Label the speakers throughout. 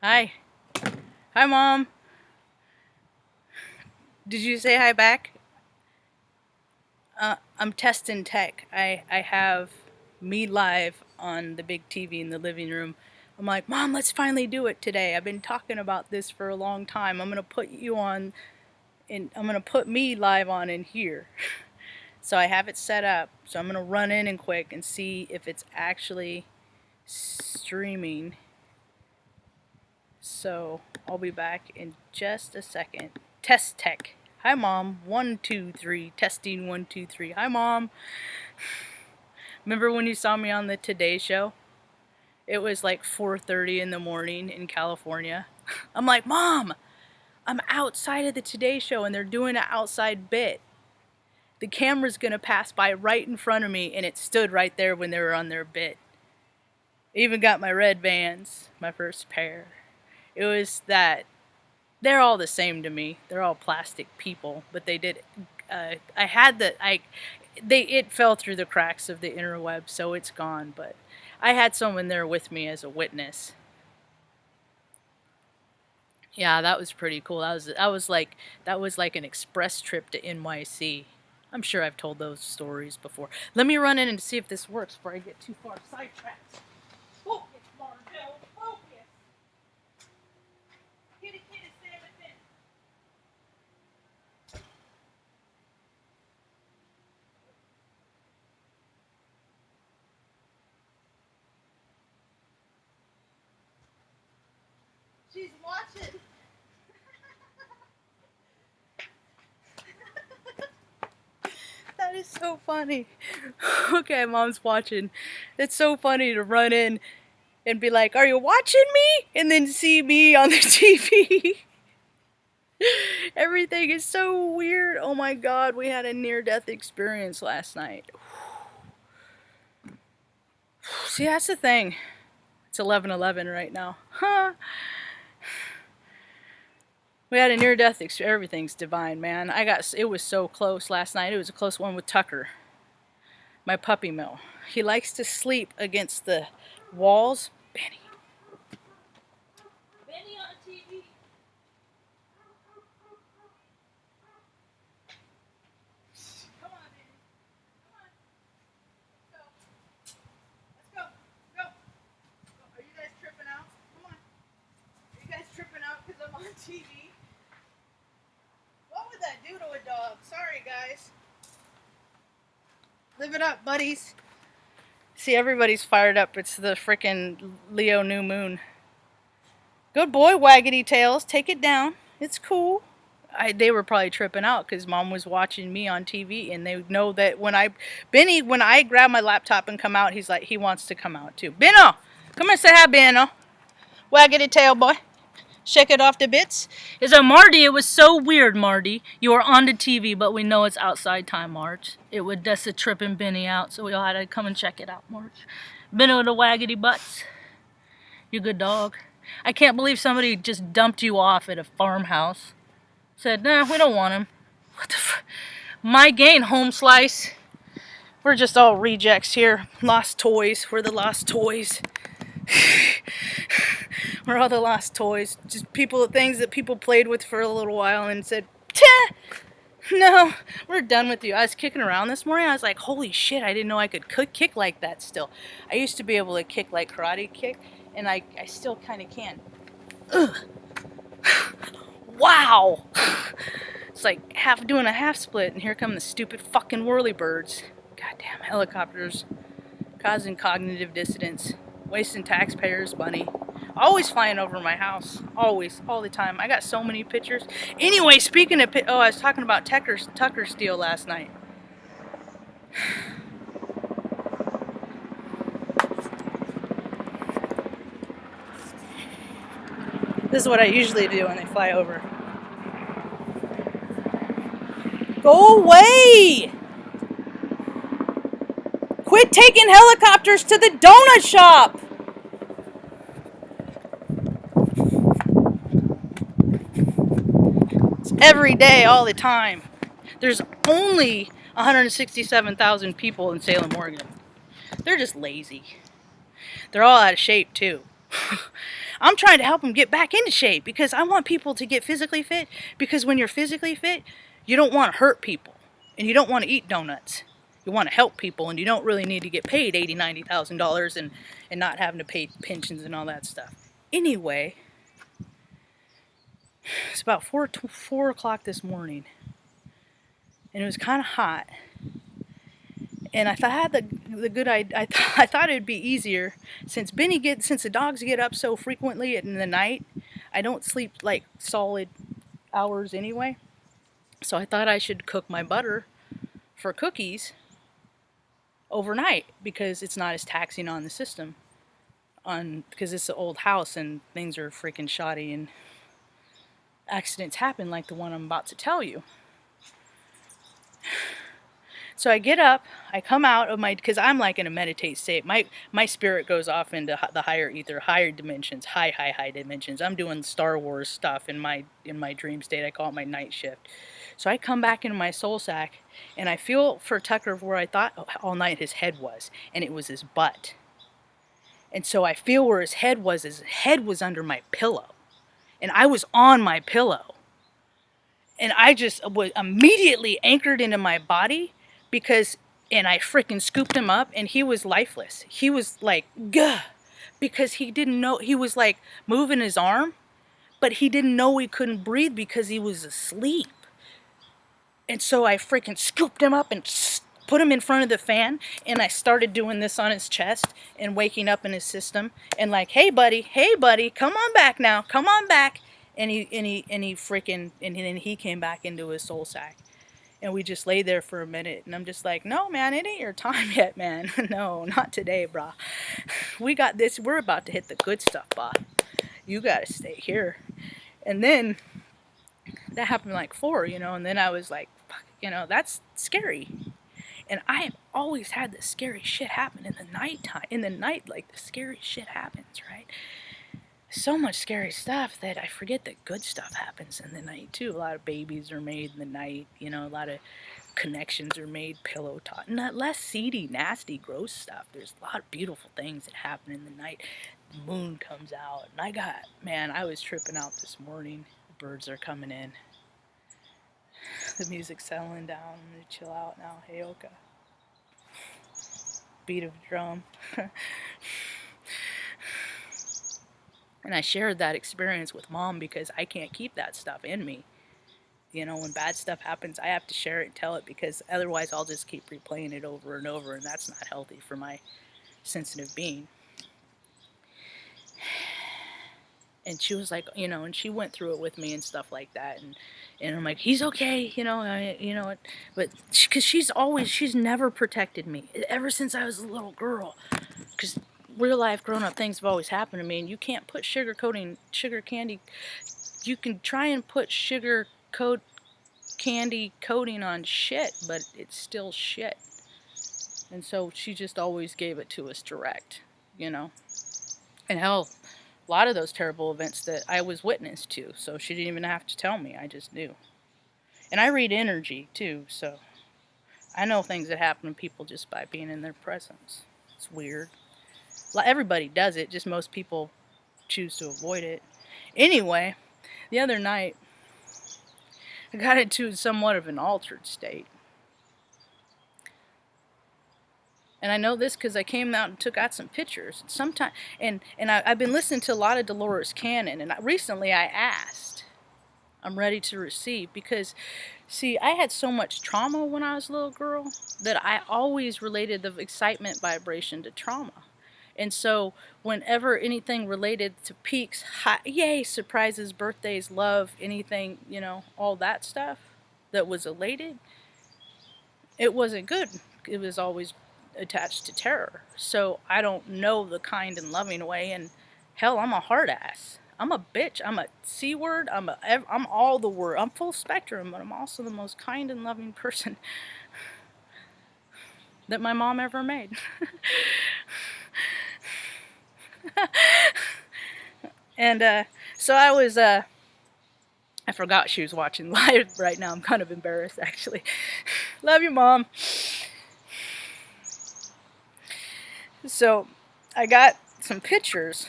Speaker 1: Hi. Hi, Mom. Did you say hi back? I'm testing tech. I have me live on the big TV in the living room. I'm like, Mom, let's finally do it today. I've been talking about this for a long time. I'm going to put you on, and I'm going to put me live on in here. So I have it set up. So I'm going to run in and quick and see if it's actually streaming. So I'll be back in just a second. Test tech. Hi, Mom. 1, 2, 3. Testing 1, 2, 3. Hi, Mom. Remember when you saw me on the Today Show? It was like 4:30 in the morning in California. I'm like, Mom, I'm outside of the Today Show and they're doing an outside bit. The camera's gonna pass by right in front of me, and it stood right there when they were on their bit. I even got my red Vans, my first pair. It was that they're all the same to me. They're all plastic people, but they did. I had the it fell through the cracks of the interweb, so it's gone. But I had someone there with me as a witness. Yeah, that was pretty cool. That was like an express trip to NYC. I'm sure I've told those stories before. Let me run in and see if this works before I get too far sidetracked. Focus, Marge. Focus. Kitty, kitty, stand within. She's watching. That is so funny. Okay, Mom's watching. It's so funny to run in and be like, "Are you watching me?" And then see me on the TV. Everything is so weird. Oh my God, we had a near-death experience last night. See, that's the thing. It's 11:11 right now. Huh? We had a near-death experience. Everything's divine, man. It was so close last night. It was a close one with Tucker, my puppy mill. He likes to sleep against the walls. Benny. Benny on TV. Come on, Benny. Come on. Let's go. Let's go. Go. Are you guys tripping out? Come on. Are you guys tripping out because I'm on TV? What would that do to a dog? Sorry, guys. Live it up, buddies. See, everybody's fired up. It's the frickin' Leo new moon. Good boy, Waggity Tails. Take it down. It's cool. They were probably tripping out because Mom was watching me on TV, and they know that when I grab my laptop and come out, he's like, he wants to come out too. Benno, come here, say hi, Benno. Waggity tail boy. Shake it off the bits. Is it Marty? It was so weird, Marty. You were on the TV, but we know it's outside time, Marge. It would just a tripping Benny out, so we all had to come and check it out, Marge. Benno the waggity butts. You good dog. I can't believe somebody just dumped you off at a farmhouse. Said, nah, we don't want him. What the My gain, home slice. We're just all rejects here. Lost toys. We're the lost toys. We're all the lost toys. Just things that people played with for a little while and said, "Teh, no, we're done with you." I was kicking around this morning. I was like, holy shit, I didn't know I could kick like that still. I used to be able to kick like karate kick, and I still kind of can. Ugh. Wow. It's like doing a half split, and here come the stupid fucking whirly birds. Goddamn helicopters. Causing cognitive dissonance. Wasting taxpayers' money. Always flying over my house. Always. All the time. I got so many pictures. Anyway, speaking of I was talking about Tucker's deal last night. This is what I usually do when they fly over. Go away! Quit taking helicopters to the donut shop! It's every day, all the time. There's only 167,000 people in Salem, Oregon. They're just lazy. They're all out of shape, too. I'm trying to help them get back into shape because I want people to get physically fit, because when you're physically fit, you don't want to hurt people and you don't want to eat donuts. You want to help people, and you don't really need to get paid $80,000, $90,000 and not having to pay pensions and all that stuff. Anyway, it's about 4 o'clock this morning, and it was kind of hot. And I thought I had the good idea. I thought it'd be easier since since the dogs get up so frequently in the night. I don't sleep like solid hours anyway, so I thought I should cook my butter for cookies overnight because it's not as taxing on the system. Because it's an old house and things are freaking shoddy and accidents happen like the one I'm about to tell you. So I get up, I come out of because I'm like in a meditate state. My spirit goes off into the higher ether, higher dimensions, high dimensions. I'm doing Star Wars stuff in my dream state. I call it my night shift. So I come back into my soul sack, and I feel for Tucker where I thought all night his head was, and it was his butt. And so I feel where his head was under my pillow, and I was on my pillow. And I just was immediately anchored into my body and I freaking scooped him up, and he was lifeless. He was like, gah, because he didn't know, he was like moving his arm, but he didn't know he couldn't breathe because he was asleep. And so I freaking scooped him up and put him in front of the fan, and I started doing this on his chest and waking up in his system and like, hey buddy, come on back now, come on back. And he came back into his soul sack. And we just lay there for a minute, and I'm just like, no, man, it ain't your time yet, man. No, not today, brah. We got this. We're about to hit the good stuff, brah. You got to stay here. And then that happened like 4, and then I was like, fuck, that's scary. And I have always had this scary shit happen in the nighttime. In the night, like, the scary shit happens, right? So much scary stuff that I forget that good stuff happens in the night too. A lot of babies are made in the night, a lot of connections are made, pillow talk, not less seedy, nasty, gross stuff. There's a lot of beautiful things that happen in the night. The moon comes out, and I was tripping out this morning. The birds are coming in. The music's settling down. I'm gonna chill out now. Hey, Oka. Beat of drum. And I shared that experience with Mom because I can't keep that stuff in me. When bad stuff happens, I have to share it and tell it, because otherwise I'll just keep replaying it over and over, and that's not healthy for my sensitive being. And she was like, and she went through it with me and stuff like that, and I'm like, he's okay, but because she's never protected me ever since I was a little girl, because real life grown up things have always happened to me, and you can't put sugar candy. You can try and put candy coating on shit, but it's still shit. And so she just always gave it to us direct, And hell, a lot of those terrible events that I was witness to, so she didn't even have to tell me. I just knew. And I read energy too, so I know things that happen to people just by being in their presence. It's weird. Everybody does it, just most people choose to avoid it. Anyway, the other night, I got into somewhat of an altered state. And I know this because I came out and got some pictures. I've been listening to a lot of Dolores Cannon, and recently I asked, I'm ready to receive, because, see, I had so much trauma when I was a little girl that I always related the excitement vibration to trauma. And so whenever anything related to peaks, yay, surprises, birthdays, love, anything, all that stuff that was elated, it wasn't good. It was always attached to terror. So I don't know the kind and loving way, and hell, I'm a hard ass. I'm a bitch. I'm a C word. I'm all the word. I'm full spectrum, but I'm also the most kind and loving person that my mom ever made. And so I was, I forgot she was watching live right now. I'm kind of embarrassed, actually. Love you, Mom. So I got some pictures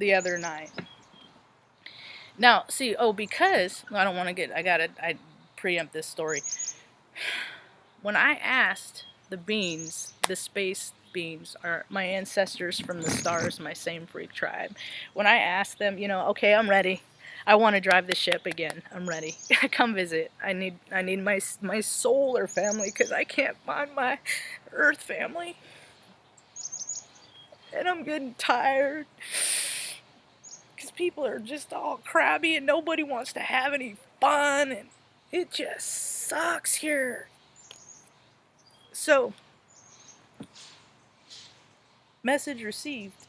Speaker 1: the other night. Now, see, because I don't want to get, I preempt this story. When I asked the beings, the space beings, are my ancestors from the stars, my same freak tribe. When I asked them, okay, I'm ready. I want to drive the ship again. I'm ready. Come visit. I need my solar family because I can't find my Earth family, and I'm getting tired because people are just all crabby and nobody wants to have any fun, and it just sucks here. So, message received.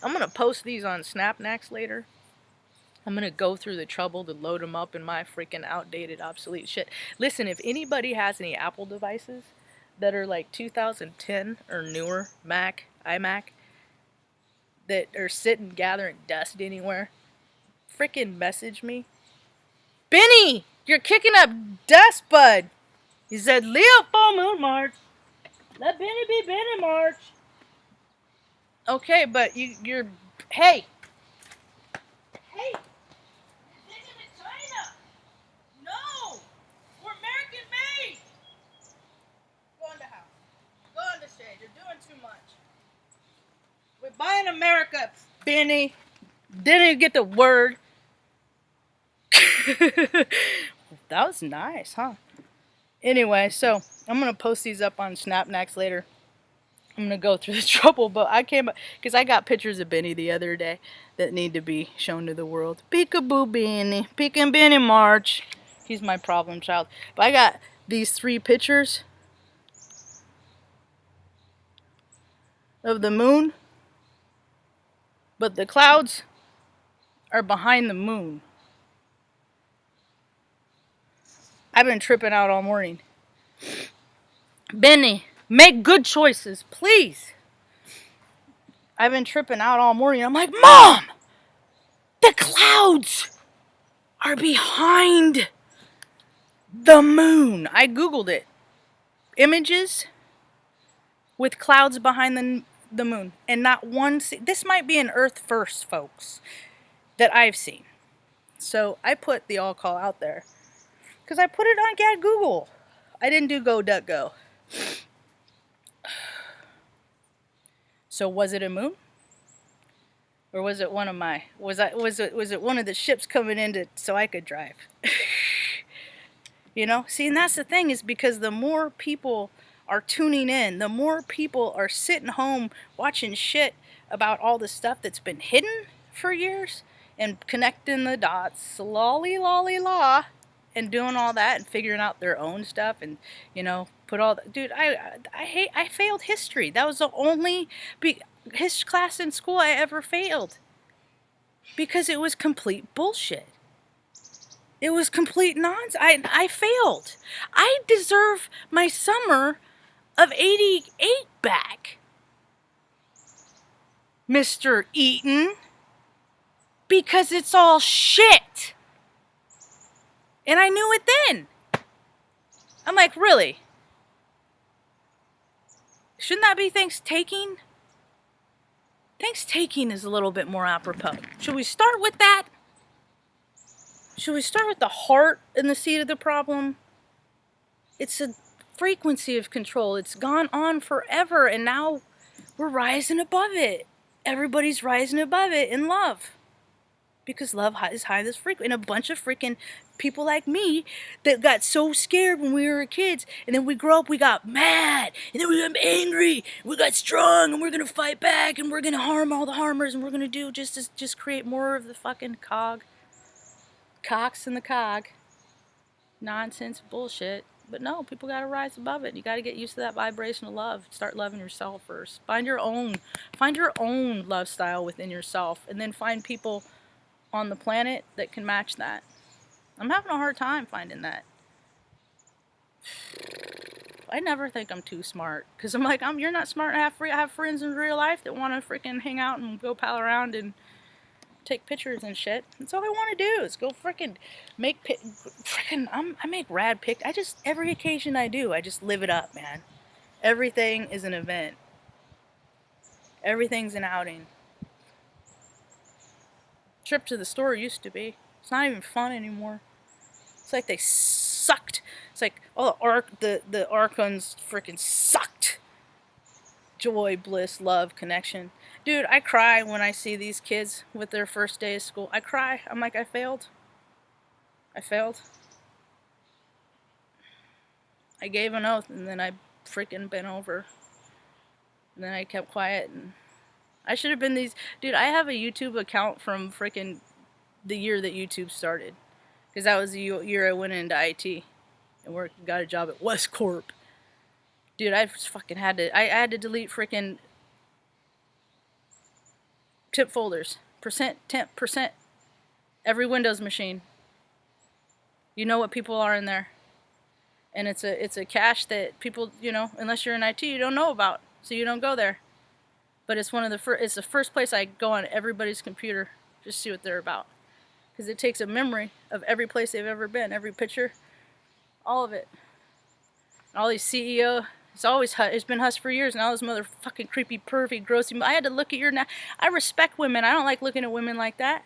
Speaker 1: I'm gonna post these on Snapnax later. I'm gonna go through the trouble to load them up in my freaking outdated, obsolete shit. Listen, if anybody has any Apple devices that are like 2010 or newer, iMac, that are sitting gathering dust anywhere, freaking message me. Benny, you're kicking up dust, bud. He said, Leo full moon, Marge. Let Benny be Benny, Marge. Okay, but you're, hey. Hey. China. No! We're American made! Go in the house. Go in the shade. You're doing too much. We're buying America, Benny. Didn't even get the word. That was nice, huh? Anyway, so I'm going to post these up on Snapnax later. I'm going to go through the trouble, but I came up because I got pictures of Benny the other day that need to be shown to the world. Peekaboo Benny. Peekin' Benny March. He's my problem child. But I got these 3 pictures of the moon, but the clouds are behind the moon. I've been tripping out all morning. Benny, make good choices, please. I've been tripping out all morning. I'm like, Mom! The clouds are behind the moon. I Googled it. Images with clouds behind the moon. And not one... This might be an Earth first, folks, that I've seen. So I put the all call out there. Because I put it on Gad Google. I didn't do Go. So was it a moon? Or was it one of my... Was it one of the ships coming in so I could drive? See, and that's the thing, is because the more people are tuning in, the more people are sitting home watching shit about all the stuff that's been hidden for years and connecting the dots, lolly la, and doing all that and figuring out their own stuff and, put all that. Dude, I failed history. That was the only history class in school I ever failed. Because it was complete bullshit. It was complete nonsense. I failed. I deserve my summer of 88 back, Mr. Eaton. Because it's all shit. And I knew it then. I'm like, really? Shouldn't that be Thanks-taking? Thanks-taking is a little bit more apropos. Should we start with that? Should we start with the heart and the seed of the problem? It's a frequency of control. It's gone on forever, and now we're rising above it. Everybody's rising above it in love. Because love is high this frequency. And a bunch of freaking people like me that got so scared when we were kids, and then we grew up, we got mad, and then we got angry, we got strong, and we're gonna fight back, and we're gonna harm all the harmers, and we're gonna do just create more of the fucking cocks in the cog. Nonsense bullshit. But no, people gotta rise above it. You gotta get used to that vibration of love. Start loving yourself first. Find your own love style within yourself, and then find people on the planet that can match that. I'm having a hard time finding that. I never think I'm too smart, because I'm like, you're not smart. I have friends in real life that want to freaking hang out and go pal around and take pictures and shit. That's all I want to do is go freaking make I make rad pics. Every occasion I do, I just live it up, man. Everything is an event. Everything's an outing. Trip to the store used to be. It's not even fun anymore. It's like they sucked. It's like all the Archons freaking sucked. Joy, bliss, love, connection. Dude, I cry when I see these kids with their first day of school. I cry. I'm like, I failed. I failed. I gave an oath and then I freaking bent over. And then I kept quiet and I should have been these. Dude, I have a YouTube account from freaking the year that YouTube started. Because that was the year I went into IT and got a job at West Corp. Dude, I fucking had to. I had to delete freaking tip folders. Percent, temp, percent. Every Windows machine. You know what people are in there. And it's a cache that people, unless you're in IT, you don't know about. So you don't go there. But it's it's the first place I go on everybody's computer. Just see what they're about. Because it takes a memory of every place they've ever been. Every picture. All of it. All these CEO. It's been Huss for years, and all this motherfucking creepy, pervy, grossy. I had to look at your. I respect women. I don't like looking at women like that.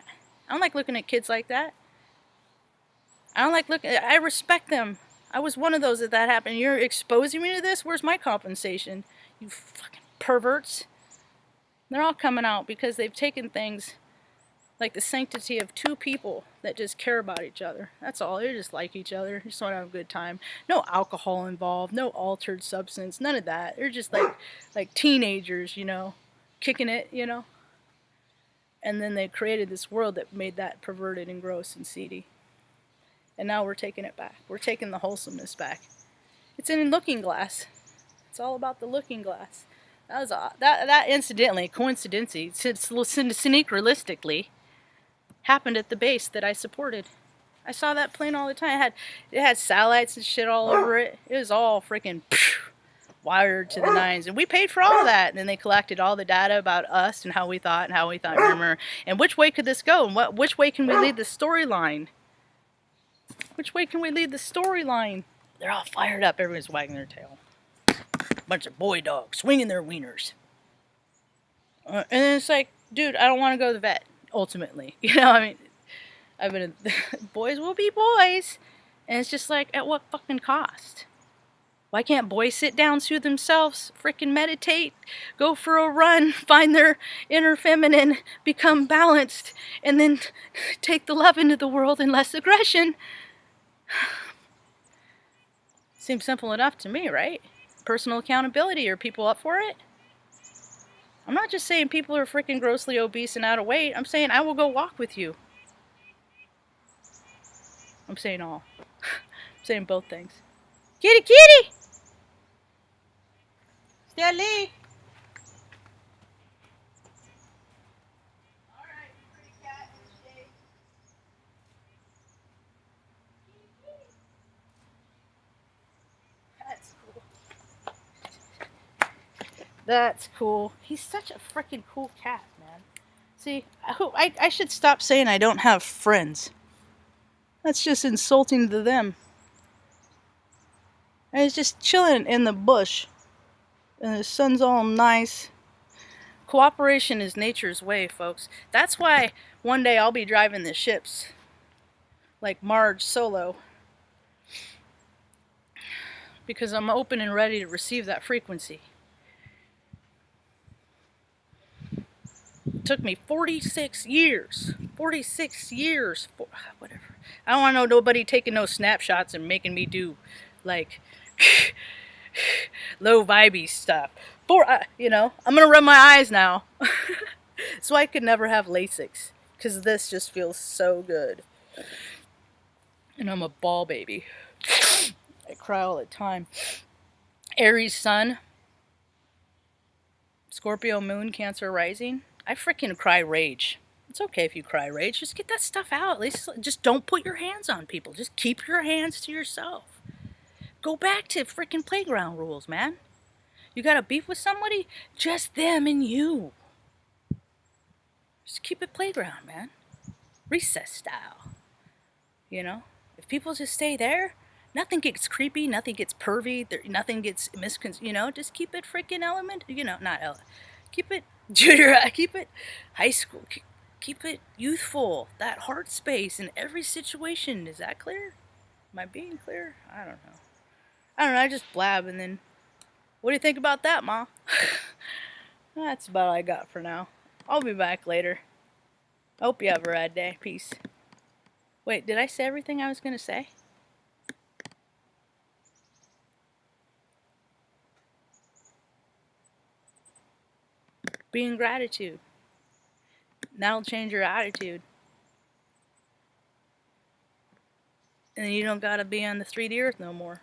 Speaker 1: I don't like looking at kids like that. I don't like looking. I respect them. I was one of those that happened. You're exposing me to this? Where's my compensation? You fucking perverts. They're all coming out because they've taken things like the sanctity of two people that just care about each other. That's all. They just like each other. Just want to have a good time. No alcohol involved. No altered substance. None of that. They're just like teenagers, kicking it, And then they created this world that made that perverted and gross and seedy. And now we're taking it back. We're taking the wholesomeness back. It's in Looking Glass. It's all about the Looking Glass. That incidentally, coincidentally, synchronistically, happened at the base that I supported. I saw that plane all the time. It had satellites and shit all over it. It was all freaking wired to the nines, and we paid for all of that. And then they collected all the data about us and how we thought, remember, and which way could this go, and which way can we lead the storyline? Which way can we lead the storyline? They're all fired up. Everyone's wagging their tail. Bunch of boy dogs swinging their wieners. And it's like, dude, I don't want to go to the vet. Ultimately, I've been. Boys will be boys, and it's just like, at what fucking cost? Why can't boys sit down, soothe themselves, freaking meditate, go for a run, find their inner feminine, become balanced, and then take the love into the world and less aggression? Seems simple enough to me, right? Personal accountability. Are people up for it? I'm not just saying people are freaking grossly obese and out of weight. I'm saying I will go walk with you. I'm saying all. I'm saying both things. Kitty, kitty! Stanley! Alright, pretty cat in the shade. That's cool. That's cool. He's such a freaking cool cat, man. See, I should stop saying I don't have friends. That's just insulting to them. And he's just chilling in the bush. And the sun's all nice. Cooperation is nature's way, folks. That's why one day I'll be driving the ships. Like Marge solo. Because I'm open and ready to receive that frequency. It took me 46 years. 46 years. Whatever. I don't want to know nobody taking no snapshots and making me do, like, low vibey stuff. I'm going to rub my eyes now. So I could never have LASIX. Because this just feels so good. And I'm a ball baby. I cry all the time. Aries sun. Scorpio moon, Cancer rising. I freaking cry rage. It's okay if you cry rage. Just get that stuff out. At least just don't put your hands on people. Just keep your hands to yourself. Go back to freaking playground rules, man. You got a beef with somebody? Just them and you. Just keep it playground, man. Recess style. If people just stay there, nothing gets creepy, nothing gets pervy, nothing gets just keep it freaking keep it junior, keep it high school, keep it youthful, that heart space in every situation. Is that clear? Am I being clear? I don't know. I just blab and then, what do you think about that, Ma? That's about all I got for now. I'll be back later. Hope you have a rad day. Peace. Wait, did I say everything I was going to say? Be in gratitude. That'll change your attitude. And you don't gotta be on the 3D earth no more.